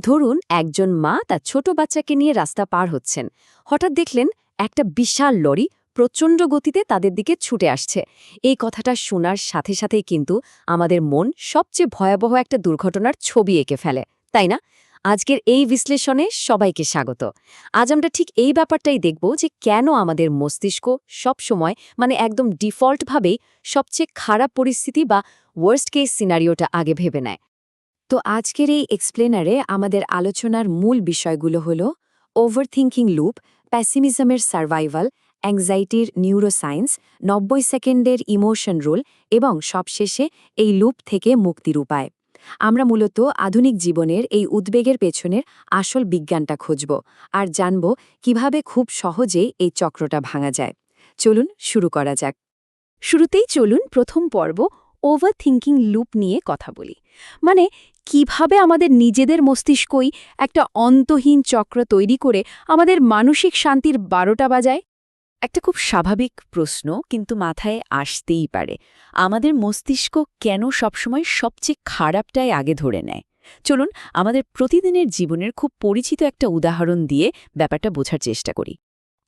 ধরুন একজন মা তার ছোট বাচ্চাকে নিয়ে রাস্তা পার হচ্ছেন। হঠাৎ দেখলেন একটা বিশাল লরি প্রচণ্ড গতিতে তাদের দিকে ছুটে আসছে। এই কথাটা শোনার সাথে সাথেই কিন্তু আমাদের মন সবচেয়ে ভয়াবহ একটা দুর্ঘটনার ছবি এঁকে ফেলে, তাই না? আজকের এই বিশ্লেষণে সবাইকে স্বাগত। আজ আমরা ঠিক এই ব্যাপারটাই দেখব যে কেন আমাদের মস্তিষ্ক সবসময় একদম ডিফল্টভাবেই সবচেয়ে খারাপ পরিস্থিতি বা ওয়ার্স্ট কেস সিনারিওটা আগে ভেবে নেয়। তো আজকের এই এক্সপ্লেনারে আমাদের আলোচনার মূল বিষয়গুলো হলো ওভারথিংকিং লুপ, প্যাসিমিজমের সার্ভাইভাল, অ্যাংজাইটির নিউরোসায়েন্স, ৯০ সেকেন্ডের ইমোশন রুল এবং সবশেষে এই লুপ থেকে মুক্তির উপায়। আমরা মূলত আধুনিক জীবনের এই উদ্বেগের পেছনের আসল বিজ্ঞানটা খুঁজব আর জানব কিভাবে খুব সহজেই এই চক্রটা ভাঙা যায়। চলুন শুরু করা যাক। শুরুতেই চলুন প্রথম পর্ব ওভারথিংকিং লুপ নিয়ে কথা বলি। কিভাবে আমাদের নিজেদের মস্তিষ্কই একটা অন্তহীন চক্র তৈরি করে আমাদের মানসিক শান্তির ১২টা বাজায়। একটা খুব স্বাভাবিক প্রশ্ন কিন্তু মাথায় আসতেই পারে, আমাদের মস্তিষ্ক কেন সবসময় সবচেয়ে খারাপটাই আগে ধরে নেয়? চলুন আমাদের প্রতিদিনের জীবনের খুব পরিচিত একটা উদাহরণ দিয়ে ব্যাপারটা বোঝার চেষ্টা করি।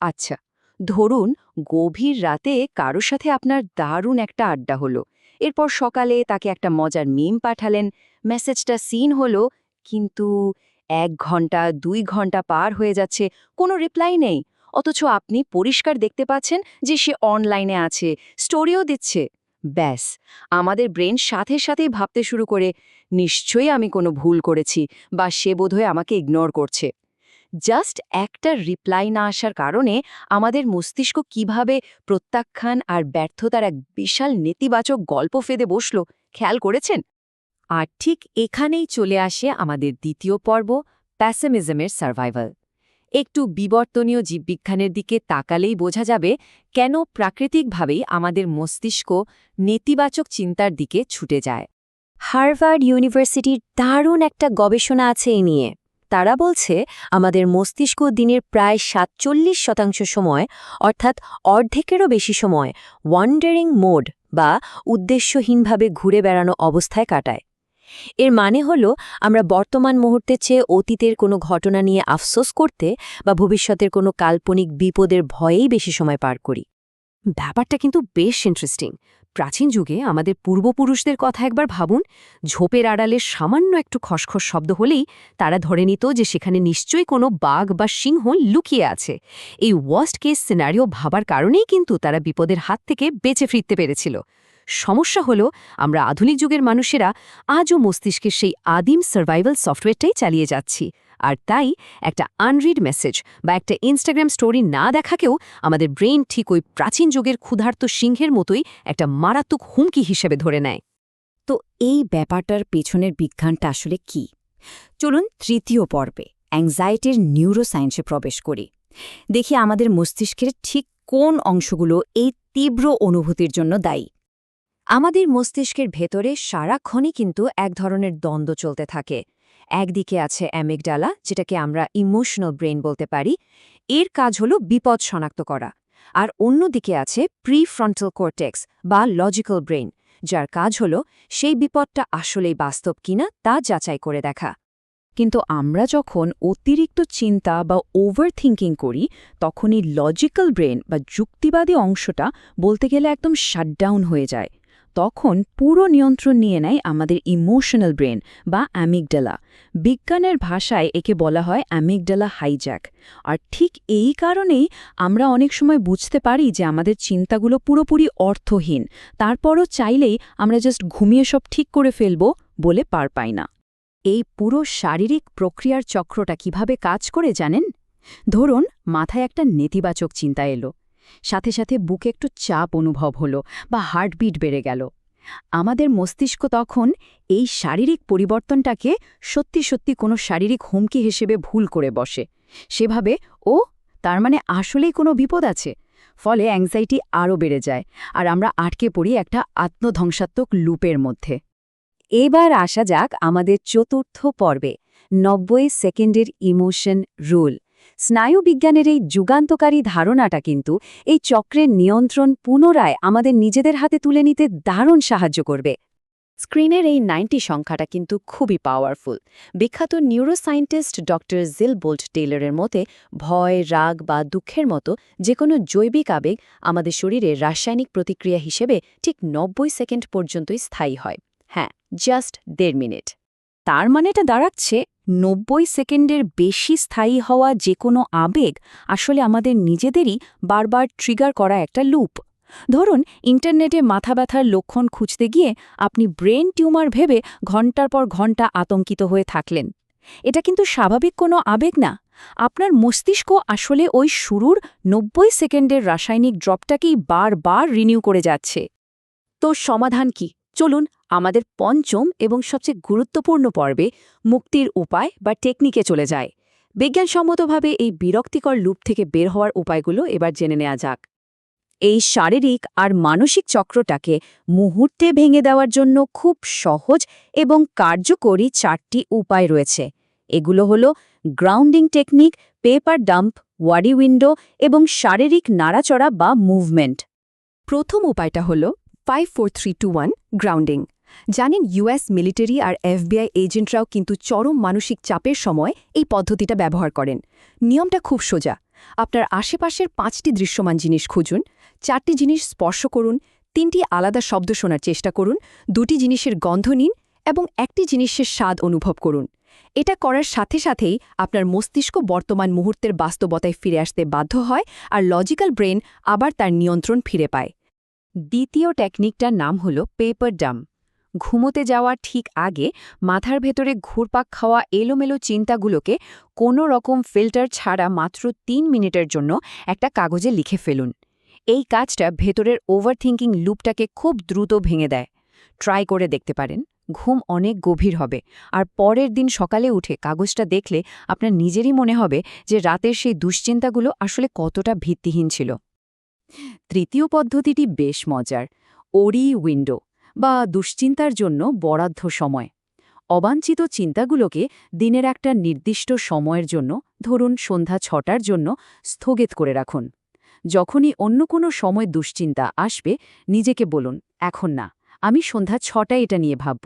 আচ্ছা, ধরুন গভীর রাতে কারো সাথে আপনার দারুণ একটা আড্ডা হলো। এরপর সকালে তাকে একটা মজার মিম পাঠালেন, মেসেজটা সিন হলো, কিন্তু ১ ঘন্টা ২ ঘন্টা পার হয়ে যাচ্ছে, কোনো রিপ্লাই নেই। অথচ আপনি পরিষ্কার দেখতে পাচ্ছেন যে সে অনলাইনে আছে, স্টোরিও দিচ্ছে। ব্যাস, আমাদের ব্রেন সাথে সাথেই ভাবতে শুরু করে, নিশ্চয়ই আমি কোনো ভুল করেছি বা সে বোধহয় আমাকে ইগনোর করছে। জাস্ট একটা রিপ্লাই না আসার কারণে আমাদের মস্তিষ্ক কিভাবে প্রত্যাখ্যান আর ব্যর্থতার এক বিশাল নেতিবাচক গল্প ফেদে বসল, খেয়াল করেছেন? আর ঠিক এখানেই চলে আসে আমাদের দ্বিতীয় পর্ব, প্যাসিমিজমের সার্ভাইভাল। একটু বিবর্তনীয় জীববিজ্ঞানের দিকে তাকালেই বোঝা যাবে কেন প্রাকৃতিকভাবেই আমাদের মস্তিষ্ক নেতিবাচক চিন্তার দিকে ছুটে যায়। হার্ভার্ড ইউনিভার্সিটির দারুণ একটা গবেষণা আছে এই নিয়ে। তারা বলছে আমাদের মস্তিষ্ক দিনের প্রায় ৪৭% সময়, অর্থাৎ অর্ধেকেরও বেশি সময় ওয়ান্ডারিং মোড বা উদ্দেশ্যহীনভাবে ঘুরে বেড়ানো অবস্থায় কাটায়। এর মানে হলো আমরা বর্তমান মুহূর্তের চেয়ে অতীতের কোনো ঘটনা নিয়ে আফসোস করতে বা ভবিষ্যতের কোনো কাল্পনিক বিপদের ভয়েই বেশি সময় পার করি। ব্যাপারটা কিন্তু বেশ ইন্টারেস্টিং। প্রাচীন যুগে আমাদের পূর্বপুরুষদের কথা একবার ভাবুন। ঝোপের আড়ালে সামান্য একটু খসখস শব্দ হলেই তারা ধরে নিত যে সেখানে নিশ্চয়ই কোনো বাঘ বা সিংহ লুকিয়ে আছে। এই ওয়ার্স্ট কেস সিনারিও ভাবার কারণেই কিন্তু তারা বিপদের হাত থেকে বেঁচে ফিরতে পেরেছিল। সমস্যা হলো আমরা আধুনিক যুগের মানুষেরা আজও মস্তিষ্কের সেই আদিম সার্ভাইভাল সফটওয়্যারটাই চালিয়ে যাচ্ছি। আর তাই একটা আনরিড মেসেজ বা একটা ইনস্টাগ্রাম স্টোরি না দেখাকেও আমাদের ব্রেইন ঠিক ওই প্রাচীন যুগের ক্ষুধার্ত সিংহের মতোই একটা মারাত্মক হুমকি হিসেবে ধরে নেয়। তো এই ব্যাপারটার পেছনের বিজ্ঞানটা আসলে কি? চলুন তৃতীয় পর্বে অ্যাংজাইটির নিউরোসায়েন্সে প্রবেশ করি। দেখি আমাদের মস্তিষ্কের ঠিক কোন অংশগুলো এই তীব্র অনুভূতির জন্য দায়ী। আমাদের মস্তিষ্কের ভেতরে সারাক্ষণই কিন্তু এক ধরনের দ্বন্দ্ব চলতে থাকে। একদিকে আছে অ্যামিগডালা, যেটাকে আমরা ইমোশনাল ব্রেন বলতে পারি। এর কাজ হলো বিপদ শনাক্ত করা। আর অন্যদিকে আছে প্রিফ্রন্টাল কর্টেক্স বা লজিক্যাল ব্রেন, যার কাজ হলো সেই বিপদটা আসলেই বাস্তব কিনা তা যাচাই করে দেখা। কিন্তু আমরা যখন অতিরিক্ত চিন্তা বা ওভারথিংকিং করি, তখন এই লজিক্যাল ব্রেন বা যুক্তিবাদী অংশটা বলতে গেলে একদম শাটডাউন হয়ে যায়। তখন পুরো নিয়ন্ত্রণ নিয়ে নেয় আমাদের ইমোশনাল ব্রেন বা অ্যামিগডালা। বিজ্ঞানের ভাষায় একে বলা হয় অ্যামিগডালা হাইজ্যাক। আর ঠিক এই কারণেই আমরা অনেক সময় বুঝতে পারি যে আমাদের চিন্তাগুলো পুরোপুরি অর্থহীন, তারপরও চাইলেই আমরা জাস্ট ঘুমিয়ে সব ঠিক করে ফেলব বলে পার পাই না। এই পুরো শারীরিক প্রক্রিয়ার চক্রটা কিভাবে কাজ করে জানেন? ধরুন মাথায় একটা নেতিবাচক চিন্তা এলো, সাথে সাথে বুকে একটু চাপ অনুভব হলো বা হার্টবিট বেড়ে গেল। আমাদের মস্তিষ্ক তখন এই শারীরিক পরিবর্তনটাকে সত্যি সত্যি কোনো শারীরিক হুমকি হিসেবে ভুল করে বসে। সেভাবে তার মানে আসলেই কোনো বিপদ আছে। ফলে অ্যাংজাইটি আরও বেড়ে যায় আর আমরা আটকে পড়ি একটা আত্মধ্বংসাত্মক লুপের মধ্যে। এবার আসা যাক আমাদের চতুর্থ পর্বে, ৯০ সেকেন্ডের ইমোশন রুল। স্নায়ুবিজ্ঞানের এই যুগান্তকারী ধারণাটা কিন্তু এই চক্রের নিয়ন্ত্রণ পুনরায় আমাদের নিজেদের হাতে তুলে নিতে দারুণ সাহায্য করবে। স্ক্রিনের এই 90 সংখ্যাটা কিন্তু খুবই পাওয়ারফুল। বিখ্যাত নিউরোসায়েন্টিস্ট ডক্টর জিল বোল্ট টেইলরের মতে ভয়, রাগ বা দুঃখের মতো যে কোনো জৈবিক আবেগ আমাদের শরীরে রাসায়নিক প্রতিক্রিয়া হিসেবে ঠিক 90 সেকেন্ড পর্যন্তই স্থায়ী হয়। হ্যাঁ, জাস্ট 1.5 মিনিট। তার মানে এটা দাঁড়াচ্ছে 90 সেকেন্ডের বেশি স্থায়ী হওয়া যে কোনো আবেগ আসলে আমাদের নিজেদেরই বারবার ট্রিগার করা একটা লুপ। ধরুন, ইন্টারনেটে মাথা ব্যথার লক্ষণ খুঁজতে গিয়ে আপনি ব্রেন টিউমার ভেবে ঘণ্টার পর ঘণ্টা আতঙ্কিত হয়ে থাকলেন। এটা কিন্তু স্বাভাবিক কোনো আবেগ না। আপনার মস্তিষ্ক আসলে ওই শুরুর 90 সেকেন্ডের রাসায়নিক ড্রপটাকেই বারবার রিনিউ করে যাচ্ছে। তো সমাধান কি? চলুন আমাদের পঞ্চম এবং সবচেয়ে গুরুত্বপূর্ণ পর্বে মুক্তির উপায় বা টেকনিকে চলে যায়। বিজ্ঞানসম্মতভাবে এই বিরক্তিকর লুপ থেকে বের হওয়ার উপায়গুলো এবার জেনে নেওয়া যাক। এই শারীরিক আর মানসিক চক্রটাকে মুহূর্তে ভেঙে দেওয়ার জন্য খুব সহজ এবং কার্যকরী 4টি উপায় রয়েছে। এগুলো হলো গ্রাউন্ডিং টেকনিক, পেপার ডাম্প, ওয়ারি উইন্ডো এবং শারীরিক নাড়াচড়া বা মুভমেন্ট। প্রথম উপায়টা হলো 5-4-3-2-1 গ্রাউন্ডিং। জানেন, ইউএস মিলিটারি আর এফবিআই এজেন্টরাও কিন্তু চরম মানসিক চাপের সময় এই পদ্ধতিটা ব্যবহার করেন। নিয়মটা খুব সোজা। আপনার আশেপাশের 5টি দৃশ্যমান জিনিস খুঁজুন, 4টি জিনিস স্পর্শ করুন, 3টি আলাদা শব্দ শোনার চেষ্টা করুন, 2টি জিনিসের গন্ধ নিন এবং 1টি জিনিসের স্বাদ অনুভব করুন। এটা করার সাথে সাথেই আপনার মস্তিষ্ক বর্তমান মুহূর্তের বাস্তবতায় ফিরে আসতে বাধ্য হয় আর লজিক্যাল ব্রেন আবার তার নিয়ন্ত্রণ ফিরে পায়। দ্বিতীয় টেকনিকটার নাম হলো পেপার ডাম্প। ঘুমোতে যাওয়ার ঠিক আগে মাথার ভেতরে ঘুরপাক খাওয়া এলোমেলো চিন্তাগুলোকে কোনো রকম ফিল্টার ছাড়া মাত্র 3 মিনিটের জন্য একটা কাগজে লিখে ফেলুন। এই কাজটা ভেতরের ওভারথিংকিং লুপটাকে খুব দ্রুত ভেঙে দেয়। ট্রাই করে দেখতে পারেন। ঘুম অনেক গভীর হবে আর পরের দিন সকালে উঠে কাগজটা দেখলে আপনার নিজেরই মনে হবে যে রাতের সেই দুশ্চিন্তাগুলো আসলে কতটা ভিত্তিহীন ছিল। তৃতীয় পদ্ধতিটি বেশ মজার, ওরি উইন্ডো বা দুশ্চিন্তার জন্য বরাদ্দ সময়। অবাঞ্ছিত চিন্তাগুলোকে দিনের একটা নির্দিষ্ট সময়ের জন্য, ধরুন সন্ধ্যা 6টার জন্য স্থগিত করে রাখুন। যখনই অন্য কোনো সময় দুশ্চিন্তা আসবে, নিজেকে বলুন, এখন না, আমি সন্ধ্যা 6টায় এটা নিয়ে ভাবব।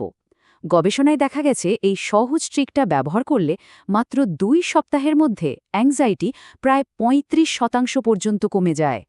গবেষণায় দেখা গেছে এই সহজ ট্রিকটা ব্যবহার করলে মাত্র 2 সপ্তাহের মধ্যে অ্যাংজাইটি প্রায় 35% পর্যন্ত কমে যায়।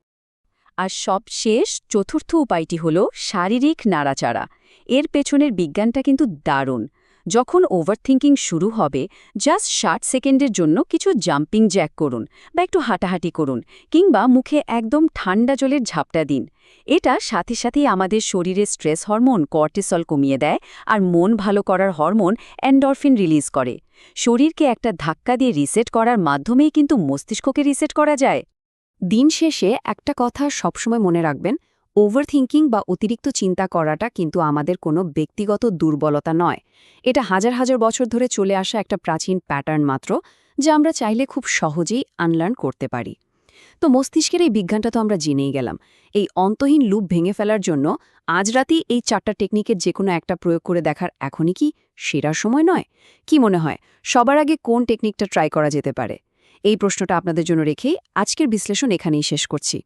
আর সবশেষ চতুর্থ উপায়টি হল শারীরিক নাড়াচাড়া। এর পেছনের বিজ্ঞানটা কিন্তু দারুণ। যখন ওভারথিংকিং শুরু হবে, জাস্ট 60 সেকেন্ডের জন্য কিছু জাম্পিং জ্যাক করুন বা একটু হাঁটাহাঁটি করুন, কিংবা মুখে একদম ঠান্ডা জলের ঝাপটা দিন। এটা সাথে সাথেই আমাদের শরীরে স্ট্রেস হরমোন কর্টিসল কমিয়ে দেয় আর মন ভালো করার হরমোন এন্ডরফিন রিলিজ করে। শরীরকে একটা ধাক্কা দিয়ে রিসেট করার মাধ্যমেই কিন্তু মস্তিষ্ককে রিসেট করা যায়। দিন শেষে একটা কথা সবসময় মনে রাখবেন, ওভারথিংকিং বা অতিরিক্ত চিন্তা করাটা কিন্তু আমাদের কোনো ব্যক্তিগত দুর্বলতা নয়। এটা হাজার হাজার বছর ধরে চলে আসা একটা প্রাচীন প্যাটার্ন মাত্র, যা আমরা চাইলে খুব সহজেই আনলার্ন করতে পারি। তো মস্তিষ্কের এই বিজ্ঞানটা তো আমরা জেনেই গেলাম। এই অন্তহীন লুপ ভেঙে ফেলার জন্য আজ রাতেই এই 4টা টেকনিকের যে কোনো একটা প্রয়োগ করে দেখার এখনই কি সেরা সময় নয়? কি মনে হয়, সবার আগে কোন টেকনিকটা ট্রাই করা যেতে পারে? এই প্রশ্নটা আপনাদের জন্য রেখেই আজকের বিশ্লেষণ এখানেই শেষ করছি।